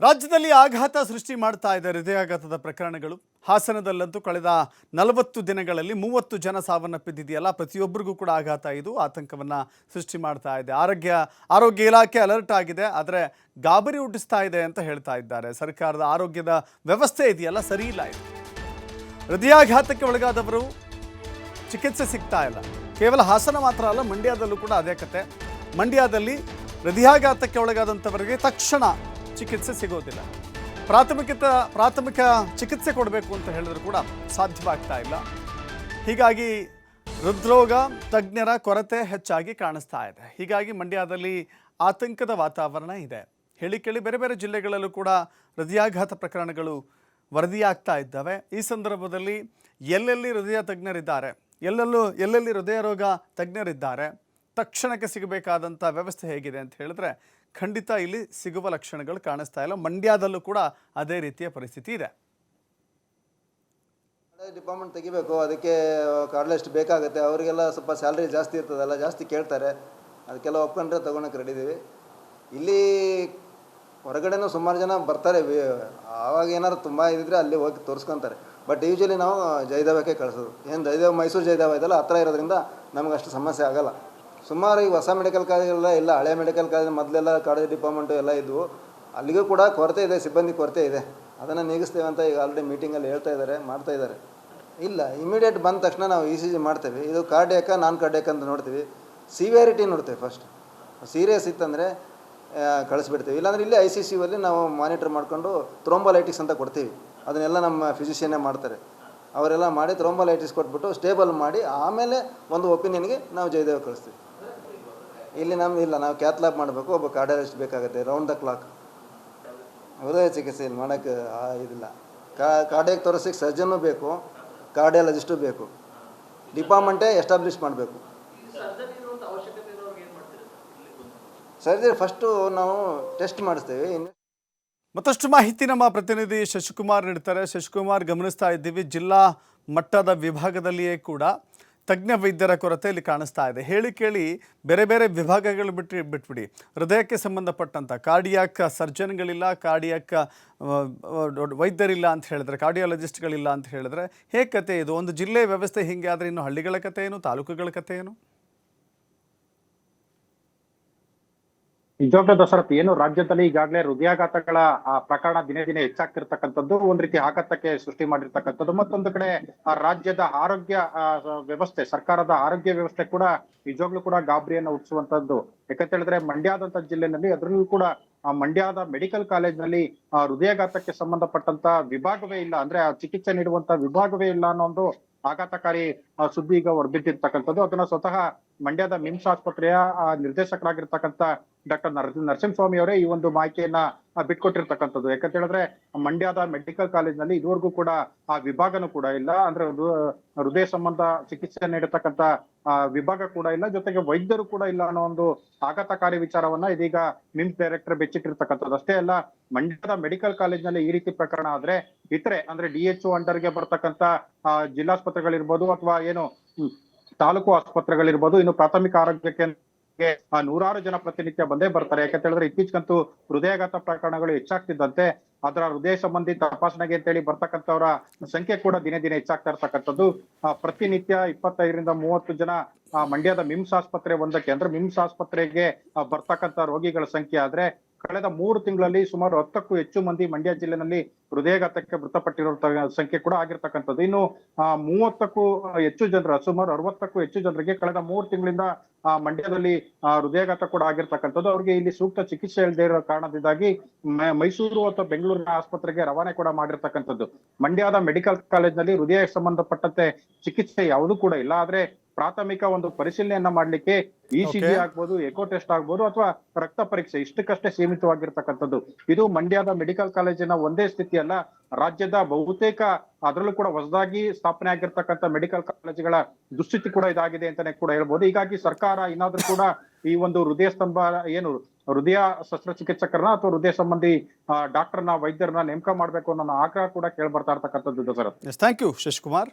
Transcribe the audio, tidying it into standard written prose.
ರಾಜ್ಯದಲ್ಲಿ ಆಘಾತ ಸೃಷ್ಟಿ ಮಾಡ್ತಾ ಇದೆ ಹೃದಯಾಘಾತದ ಪ್ರಕರಣಗಳು. ಹಾಸನದಲ್ಲಂತೂ ಕಳೆದ 40 ದಿನಗಳಲ್ಲಿ 30 ಜನ ಸಾವನ್ನಪ್ಪಿದೆಯಲ್ಲ. ಪ್ರತಿಯೊಬ್ಬರಿಗೂ ಕೂಡ ಆಘಾತ ಇದು ಆತಂಕವನ್ನು ಸೃಷ್ಟಿ ಮಾಡ್ತಾ ಇದೆ. ಆರೋಗ್ಯ ಇಲಾಖೆ ಅಲರ್ಟ್ ಆಗಿದೆ, ಆದರೆ ಗಾಬರಿ ಹುಟ್ಟಿಸ್ತಾ ಇದೆ ಅಂತ ಹೇಳ್ತಾ ಇದ್ದಾರೆ. ಸರ್ಕಾರದ ಆರೋಗ್ಯದ ವ್ಯವಸ್ಥೆ ಇದೆಯಲ್ಲ ಸರಿ ಇಲ್ಲ. ಇದು ಹೃದಯಾಘಾತಕ್ಕೆ ಒಳಗಾದವರು ಚಿಕಿತ್ಸೆ ಸಿಗ್ತಾ ಇಲ್ಲ. ಕೇವಲ ಹಾಸನ ಮಾತ್ರ ಅಲ್ಲ, ಮಂಡ್ಯದಲ್ಲೂ ಕೂಡ ಅದೇ ಕತೆ. ಮಂಡ್ಯದಲ್ಲಿ ಹೃದಯಾಘಾತಕ್ಕೆ ಒಳಗಾದಂಥವರಿಗೆ ತಕ್ಷಣ ಚಿಕಿತ್ಸೆ ಸಿಗೋದಿಲ್ಲ. ಪ್ರಾಥಮಿಕ ಚಿಕಿತ್ಸೆ ಕೊಡಬೇಕು ಅಂತ ಹೇಳಿದ್ರು ಕೂಡ ಸಾಧ್ಯವಾಗ್ತಾ ಇಲ್ಲ. ಹೀಗಾಗಿ ಹೃದ್ರೋಗ ತಜ್ಞರ ಕೊರತೆ ಹೆಚ್ಚಾಗಿ ಕಾಣಿಸ್ತಾ ಇದೆ. ಹೀಗಾಗಿ ಮಂಡ್ಯದಲ್ಲಿ ಆತಂಕದ ವಾತಾವರಣ ಇದೆ. ಹೇಳಿ ಕೇಳಿ ಬೇರೆ ಬೇರೆ ಜಿಲ್ಲೆಗಳಲ್ಲೂ ಕೂಡ ಹೃದಯಾಘಾತ ಪ್ರಕರಣಗಳು ವರದಿಯಾಗ್ತಾ ಇದ್ದಾವೆ. ಈ ಸಂದರ್ಭದಲ್ಲಿ ಎಲ್ಲೆಲ್ಲಿ ಹೃದಯ ತಜ್ಞರಿದ್ದಾರೆ, ಎಲ್ಲೆಲ್ಲಿ ಹೃದಯ ರೋಗ ತಜ್ಞರಿದ್ದಾರೆ, ತಕ್ಷಣಕ್ಕೆ ಸಿಗಬೇಕಾದಂಥ ವ್ಯವಸ್ಥೆ ಹೇಗಿದೆ ಅಂತ ಹೇಳಿದ್ರೆ ಖಂಡಿತ ಇಲ್ಲಿ ಸಿಗುವ ಲಕ್ಷಣಗಳು ಕಾಣಿಸ್ತಾ ಇಲ್ಲ. ಮಂಡ್ಯದಲ್ಲೂ ಕೂಡ ಅದೇ ರೀತಿಯ ಪರಿಸ್ಥಿತಿ ಇದೆ. ಡಿಪಾರ್ಟ್ಮೆಂಟ್ ತೆಗಿಬೇಕು, ಅದಕ್ಕೆ ಕಾರ್ಡ್ಲಿಸ್ಟ್ ಬೇಕಾಗುತ್ತೆ. ಅವರಿಗೆಲ್ಲ ಸ್ವಲ್ಪ ಸ್ಯಾಲ್ರಿ ಜಾಸ್ತಿ ಇರ್ತದಲ್ಲ, ಜಾಸ್ತಿ ಕೇಳ್ತಾರೆ. ಅದಕ್ಕೆಲ್ಲ ಒಪ್ಕೊಂಡ್ರೆ ತೊಗೊಳಕ್ಕೆ ರೆಡಿ ಇದ್ದೀವಿ. ಇಲ್ಲಿ ಹೊರಗಡೆನೂ ಸುಮಾರು ಜನ ಬರ್ತಾರೆ. ಆವಾಗ ಏನಾದ್ರು ತುಂಬ ಇದ್ದರೆ ಅಲ್ಲಿ ಹೋಗಿ ತೋರಿಸ್ಕೊತಾರೆ. ಬಟ್ ಯೂಶ್ವಲಿ ನಾವು ಜಯದೇವಕ್ಕೆ ಕಳಿಸೋದು. ಏನು ಜಯದೇವ, ಮೈಸೂರು ಜಯದೇವ ಇದೆಲ್ಲ ಹತ್ತಿರ ಇರೋದ್ರಿಂದ ನಮ್ಗೆ ಅಷ್ಟು ಸಮಸ್ಯೆ ಆಗೋಲ್ಲ. ಸುಮಾರು ಈಗ ಹೊಸ ಮೆಡಿಕಲ್ ಕಾಲೇಜೆಲ್ಲ ಇಲ್ಲ, ಹಳೆ ಮೆಡಿಕಲ್ ಕಾಲೇಜ್ ಮೊದಲೆಲ್ಲ ಕಾಲೇಜ್ ಡಿಪಾರ್ಟ್ಮೆಂಟು ಎಲ್ಲ ಇದ್ವು. ಅಲ್ಲಿಗೂ ಕೂಡ ಕೊರತೆ ಇದೆ, ಸಿಬ್ಬಂದಿ ಕೊರತೆ ಇದೆ. ಅದನ್ನು ನೀಗಿಸ್ತೇವೆ ಅಂತ ಈಗ ಆಲ್ರೆಡಿ ಮೀಟಿಂಗಲ್ಲಿ ಹೇಳ್ತಾ ಇದ್ದಾರೆ, ಮಾಡ್ತಾ ಇದ್ದಾರೆ. ಇಲ್ಲ, ಇಮಿಡಿಯೇಟ್ ಬಂದ ತಕ್ಷಣ ನಾವು ECG ಮಾಡ್ತೇವೆ. ಇದು ಕಾರ್ಡಿಯಾಕ ನಾನ್ ಕಾರ್ಡಿಯಾಕ ಅಂತ ನೋಡ್ತೀವಿ. ಸಿವಿಯಾರಿಟಿ ನೋಡ್ತೇವೆ ಫಸ್ಟ್. ಸೀರಿಯಸ್ ಇತ್ತಂದರೆ ಕಳಿಸ್ಬಿಡ್ತೀವಿ. ಇಲ್ಲಾಂದರೆ ಇಲ್ಲೇ ICCU ನಾವು ಮಾನಿಟರ್ ಮಾಡಿಕೊಂಡು ಥ್ರೋಂಬೋಲೈಟಿಕ್ಸ್ ಅಂತ ಕೊಡ್ತೀವಿ. ಅದನ್ನೆಲ್ಲ ನಮ್ಮ ಫಿಸಿಷಿಯನ್ನೇ ಮಾಡ್ತಾರೆ. ಅವರೆಲ್ಲ ಮಾಡಿ ಥ್ರೋಂಬೋಲೈಟಿಸ್ ಕೊಟ್ಬಿಟ್ಟು ಸ್ಟೇಬಲ್ ಮಾಡಿ ಆಮೇಲೆ ಒಂದು ಒಪಿನಿಯನ್ಗೆ ನಾವು ಜಯದೇವ ಕಳಿಸ್ತೀವಿ. ಇಲ್ಲಿ ನಮ್ದು ನಾವು ಕ್ಯಾಥ್ಲಾಬ್ ಮಾಡಬೇಕು, ಒಬ್ಬ ಕಾರ್ಡಿಯಾಲಜಿಸ್ಟ್ ಬೇಕಾಗುತ್ತೆ ರೌಂಡ್ ದ ಕ್ಲಾಕ್. ಹೃದಯ ಚಿಕಿತ್ಸೆ ಇಲ್ಲಿ ಮಾಡೋಕ್ಕೆ ಇದಿಲ್ಲ. ಕಾರ್ಡಿಯಾಕ್ ತೋರಿಸಕ್ಕೆ ಸರ್ಜನ್ನು ಬೇಕು, ಕಾರ್ಡಿಯಾಲಜಿಸ್ಟು ಬೇಕು. ಡಿಪಾರ್ಟ್ಮೆಂಟೇ ಎಸ್ಟಾಬ್ಲಿಷ್ ಮಾಡಬೇಕು. ಸರ್ಜರಿ ಫಸ್ಟು ನಾವು ಟೆಸ್ಟ್ ಮಾಡಿಸ್ತೇವೆ. ಮತ್ತಷ್ಟು ಮಾಹಿತಿ ನಮ್ಮ ಪ್ರತಿನಿಧಿ ಶಶಿಕುಮಾರ್ ನೀಡ್ತಾರೆ. ಶಶಿಕುಮಾರ್, ಗಮನಿಸ್ತಾ ಇದ್ದೀವಿ ಜಿಲ್ಲಾ ಮಟ್ಟದ ವಿಭಾಗದಲ್ಲಿಯೇ ಕೂಡ ತಜ್ಞ ವೈದ್ಯರ ಕೊರತೆ ಇಲ್ಲಿ ಕಾಣಿಸ್ತಾ ಇದೆ. ಹೇಳಿ ಕೇಳಿ ಬೇರೆ ಬೇರೆ ವಿಭಾಗಗಳು ಬಿಟ್ಬಿಡಿ, ಹೃದಯಕ್ಕೆ ಸಂಬಂಧಪಟ್ಟಂಥ ಕಾರ್ಡಿಯಾಕ್ ಸರ್ಜನ್ಗಳಿಲ್ಲ, ಕಾರ್ಡಿಯಾಕ್ ವೈದ್ಯರಿಲ್ಲ ಅಂತ ಹೇಳಿದ್ರೆ, ಕಾರ್ಡಿಯಾಲಜಿಸ್ಟ್ಗಳಿಲ್ಲ ಅಂತ ಹೇಳಿದ್ರೆ ಹೇಗೆ ಕತೆ ಇದು? ಒಂದು ಜಿಲ್ಲೆ ವ್ಯವಸ್ಥೆ ಹೀಗೆ ಆದರೆ ಇನ್ನು ಹಳ್ಳಿಗಳ ಕತೆ ಏನು, ತಾಲೂಕುಗಳ ಕತೆ ಏನು? ನಿಜವಾಗ್ಲೂ ದಶರಥ್, ಏನು ರಾಜ್ಯದಲ್ಲಿ ಈಗಾಗಲೇ ಹೃದಯಾಘಾತಗಳ ಪ್ರಕರಣ ದಿನೇ ದಿನೇ ಹೆಚ್ಚಾಗ್ತಿರ್ತಕ್ಕಂಥದ್ದು, ಒಂದ್ ರೀತಿ ಆಘಾತಕ್ಕೆ ಸೃಷ್ಟಿ ಮಾಡಿರ್ತಕ್ಕಂಥದ್ದು. ಮತ್ತೊಂದು ಕಡೆ ರಾಜ್ಯದ ಆರೋಗ್ಯ ವ್ಯವಸ್ಥೆ, ಸರ್ಕಾರದ ಆರೋಗ್ಯ ವ್ಯವಸ್ಥೆ ಕೂಡ ನಿಜವಾಗ್ಲೂ ಕೂಡ ಗಾಬರಿಯನ್ನು ಹುಟ್ಟಿಸುವಂತದ್ದು. ಯಾಕಂತ ಹೇಳಿದ್ರೆ ಮಂಡ್ಯದಂತ ಜಿಲ್ಲೆನಲ್ಲಿ, ಅದರಲ್ಲೂ ಕೂಡ ಮಂಡ್ಯದ ಮೆಡಿಕಲ್ ಕಾಲೇಜ್ನಲ್ಲಿ ಹೃದಯಾಘಾತಕ್ಕೆ ಸಂಬಂಧಪಟ್ಟಂತ ವಿಭಾಗವೇ ಇಲ್ಲ, ಅಂದ್ರೆ ಚಿಕಿತ್ಸೆ ನೀಡುವಂತ ವಿಭಾಗವೇ ಇಲ್ಲ ಅನ್ನೋ ಒಂದು ಆಘಾತಕಾರಿ ಸುದ್ದಿ ಈಗ ಹೊರಬಿದ್ದಿರ್ತಕ್ಕಂಥದ್ದು. ಅದನ್ನ ಸ್ವತಃ ಮಂಡ್ಯದ ಮಿಮ್ಸ್ ಆಸ್ಪತ್ರೆಯ ನಿರ್ದೇಶಕರಾಗಿರ್ತಕ್ಕಂಥ ಡಾಕ್ಟರ್ ನರಸಿಂಹಸ್ವಾಮಿ ಅವರೇ ಈ ಒಂದು ಮಾಹಿತಿಯನ್ನ ಬಿಟ್ಕೊಟ್ಟಿರ್ತಕ್ಕಂಥದ್ದು. ಯಾಕಂತ ಹೇಳಿದ್ರೆ ಮಂಡ್ಯದ ಮೆಡಿಕಲ್ ಕಾಲೇಜ್ನಲ್ಲಿ ಇದುವರೆಗೂ ಕೂಡ ಆ ವಿಭಾಗನೂ ಕೂಡ ಇಲ್ಲ, ಅಂದ್ರೆ ಹೃದಯ ಸಂಬಂಧ ಚಿಕಿತ್ಸೆ ನೀಡತಕ್ಕಂಥ ವಿಭಾಗ ಕೂಡ ಇಲ್ಲ, ಜೊತೆಗೆ ವೈದ್ಯರು ಕೂಡ ಇಲ್ಲ ಅನ್ನೋ ಒಂದು ಆಘಾತಕಾರಿ ವಿಚಾರವನ್ನ ಇದೀಗ ಮಿಮ್ಸ್ ಡೈರೆಕ್ಟರ್ ಬೆಚ್ಚಿಟ್ಟಿರ್ತಕ್ಕಂಥದ್ದು. ಅಷ್ಟೇ ಅಲ್ಲ, ಮಂಡ್ಯದ ಮೆಡಿಕಲ್ ಕಾಲೇಜ್ನಲ್ಲಿ ಈ ರೀತಿ ಪ್ರಕರಣ ಆದ್ರೆ ಇತರೆ ಅಂದ್ರೆ DHO ಅಂಡರ್ಗೆ ಬರ್ತಕ್ಕಂಥ ಜಿಲ್ಲಾಸ್ಪತ್ರೆಗಳಿರ್ಬೋದು ಅಥವಾ ಏನು ತಾಲೂಕು ಆಸ್ಪತ್ರೆಗಳಿರ್ಬೋದು, ಇನ್ನು ಪ್ರಾಥಮಿಕ ಆರೋಗ್ಯ ಕೇಂದ್ರಕ್ಕೆ ನೂರಾರು ಜನ ಪ್ರತಿನಿತ್ಯ ಬಂದೇ ಬರ್ತಾರೆ. ಯಾಕಂತ ಹೇಳಿದ್ರೆ ಇತ್ತೀಚೆಗಂತೂ ಹೃದಯಾಘಾತ ಪ್ರಕರಣಗಳು ಹೆಚ್ಚಾಗ್ತಿದ್ದಂತೆ ಅದರ ಹೃದಯ ಸಂಬಂಧಿ ತಪಾಸಣೆಗೆ ಅಂತೇಳಿ ಬರ್ತಕ್ಕಂಥವರ ಸಂಖ್ಯೆ ಕೂಡ ದಿನೇ ದಿನೇ ಹೆಚ್ಚಾಗ್ತಾ ಇರ್ತಕ್ಕಂಥದ್ದು. ಪ್ರತಿನಿತ್ಯ 25ರಿಂದ 30 ಜನ ಮಂಡ್ಯದ ಮಿಮ್ಸ್ ಆಸ್ಪತ್ರೆ ಒಂದಕ್ಕೆ, ಅಂದ್ರೆ ಮಿಮ್ಸ್ ಆಸ್ಪತ್ರೆಗೆ ಬರ್ತಕ್ಕಂಥ ರೋಗಿಗಳ ಸಂಖ್ಯೆ ಆದ್ರೆ ಕಳೆದ 3 ತಿಂಗಳಲ್ಲಿ ಸುಮಾರು 10ಕ್ಕೂ ಹೆಚ್ಚು ಮಂದಿ ಮಂಡ್ಯ ಜಿಲ್ಲೆನಲ್ಲಿ ಹೃದಯಾಘಾತಕ್ಕೆ ಮೃತಪಟ್ಟಿರೋ ಸಂಖ್ಯೆ ಕೂಡ ಆಗಿರ್ತಕ್ಕಂಥದ್ದು. ಇನ್ನು 30ಕ್ಕೂ ಹೆಚ್ಚು ಜನರ, ಸುಮಾರು 60ಕ್ಕೂ ಹೆಚ್ಚು ಜನರಿಗೆ ಕಳೆದ 3 ತಿಂಗಳಿಂದ ಮಂಡ್ಯದಲ್ಲಿ ಹೃದಯಾಘಾತ ಕೂಡ ಆಗಿರ್ತಕ್ಕಂಥದ್ದು. ಅವ್ರಿಗೆ ಇಲ್ಲಿ ಸೂಕ್ತ ಚಿಕಿತ್ಸೆ ಇಲ್ಲದೆ ಇರೋ ಕಾರಣದಿಂದಾಗಿ ಮೈಸೂರು ಅಥವಾ ಬೆಂಗಳೂರಿನ ಆಸ್ಪತ್ರೆಗೆ ರವಾನೆ ಕೂಡ ಮಾಡಿರ್ತಕ್ಕಂಥದ್ದು. ಮಂಡ್ಯದ ಮೆಡಿಕಲ್ ಕಾಲೇಜ್ನಲ್ಲಿ ಹೃದಯ ಸಂಬಂಧಪಟ್ಟಂತೆ ಚಿಕಿತ್ಸೆ ಯಾವುದೂ ಕೂಡ ಇಲ್ಲ. ಆದ್ರೆ ಪ್ರಾಥಮಿಕ ಒಂದು ಪರಿಶೀಲನೆಯನ್ನ ಮಾಡ್ಲಿಕ್ಕೆ ECG ಆಗ್ಬೋದು, ಎಕೋ ಟೆಸ್ಟ್ ಆಗ್ಬೋದು ಅಥವಾ ರಕ್ತ ಪರೀಕ್ಷೆ ಇಷ್ಟಕ್ಕಷ್ಟೇ ಸೀಮಿತವಾಗಿರ್ತಕ್ಕಂಥದ್ದು. ಇದು ಮಂಡ್ಯದ ಮೆಡಿಕಲ್ ಕಾಲೇಜಿನ ಒಂದೇ ಸ್ಥಿತಿ ಅಲ್ಲ, ರಾಜ್ಯದ ಬಹುತೇಕ, ಅದರಲ್ಲೂ ಕೂಡ ಹೊಸದಾಗಿ ಸ್ಥಾಪನೆ ಆಗಿರ್ತಕ್ಕಂಥ ಮೆಡಿಕಲ್ ಕಾಲೇಜುಗಳ ದುಸ್ಥಿತಿ ಕೂಡ ಇದಾಗಿದೆ ಅಂತಾನೆ ಕೂಡ ಹೇಳ್ಬೋದು. ಹೀಗಾಗಿ ಸರ್ಕಾರ ಇನ್ನಾದ್ರೂ ಕೂಡ ಈ ಒಂದು ಹೃದಯ ಸ್ತಂಭ ಏನು ಹೃದಯ ಶಸ್ತ್ರಚಿಕಿತ್ಸಕರನ್ನ ಅಥವಾ ಹೃದಯ ಸಂಬಂಧಿ ಡಾಕ್ಟರ್ನ, ವೈದ್ಯರನ್ನ ನೇಮಕ ಮಾಡ್ಬೇಕು ಅನ್ನೋ ಆಗ್ರಹ ಕೂಡ ಕೇಳಿ ಬರ್ತಾ ಇರ್ತಕ್ಕಂಥದ್ದು. Thank you Shashikumar.